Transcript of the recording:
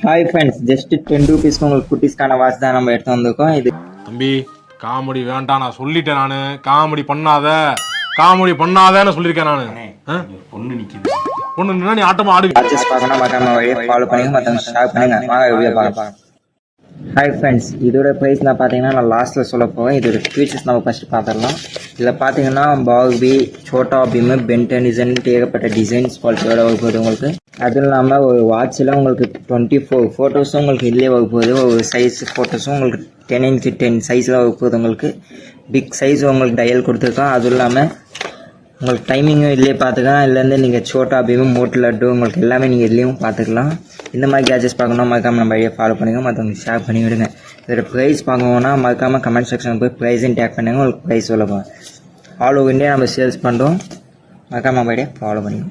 Hi friends, just 10 ரூபீஸ்க்கு உங்களுக்கு குட்டீஸ்க்கான watch தான் நம்ம எடுத்து வந்திருக்கோம். இது தம்பி காமெடி வேண்டாம், நான் சொல்லிட்டேன். நானு காமெடி பண்ணாதன்னு சொல்லியிருக்கேன். பொண்ணு நிக்குது. பொண்ணு நின்னா நீ ஆட்டமா ஆடு. வாட்சஸ் பார்க்கணும், மறக்காம வழியை ஃபாலோ பண்ணுங்க, மற்றவங்க ஷேர் பண்ணுங்க. வாங்க வீடியோ பார்க்கலாம். ஹாய் ஃப்ரெண்ட்ஸ், இதோட ப்ரைஸ் நான் பார்த்தீங்கன்னா நான் லாஸ்ட்டில் சொல்ல போவேன். இதோட ஃபீச்சர்ஸ் நம்ம ஃபஸ்ட்டு பார்த்துடலாம். இதில் பார்த்தீங்கன்னா Barbie, Chhota Bheem, Ben ten design, ஏகப்பட்ட டிசைன்ஸ் குவாலிட்டியோட வகுப்புது உங்களுக்கு. அதுவும் இல்லாமல் ஒரு வாட்சில் உங்களுக்கு 24 ஃபோட்டோஸும் உங்களுக்கு இதிலே வகுப்புது. ஒரு சைஸ் ஃபோட்டோஸும் உங்களுக்கு 10x10 சைஸில் வகுப்புது. உங்களுக்கு பிக் சைஸ் உங்களுக்கு டயல் கொடுத்துருக்கோம். அதுவும் இல்லாமல் உங்களுக்கு டைமிங்கும் இதிலே பார்த்துக்கலாம். இதுலேருந்து நீங்கள் சோட்டா பீமு, மோட்டு லட்டு உங்களுக்கு எல்லாமே நீங்கள் இதுலேயும் பார்த்துக்கலாம். இந்த மாதிரி கேஜெட்ஸ் பார்க்கணும், மறக்காமல் நம்ம வழியை ஃபாலோ பண்ணுங்க, மற்றவங்களுக்கு ஷேர் பண்ணி விடுங்க. இதோட ப்ரைஸ் பார்க்கணுன்னா மறக்காமல் கமெண்ட் செக்ஷனில் போய் ப்ரைஸையும் டேக் பண்ணுங்க. உங்களுக்கு ப்ரைஸ் சொல்லலாம். ஆல் ஓவர் இந்தியா நம்ம சேல்ஸ் பண்ணுறோம், மறக்காமல் நம்ம வழியை ஃபாலோ பண்ணுங்க.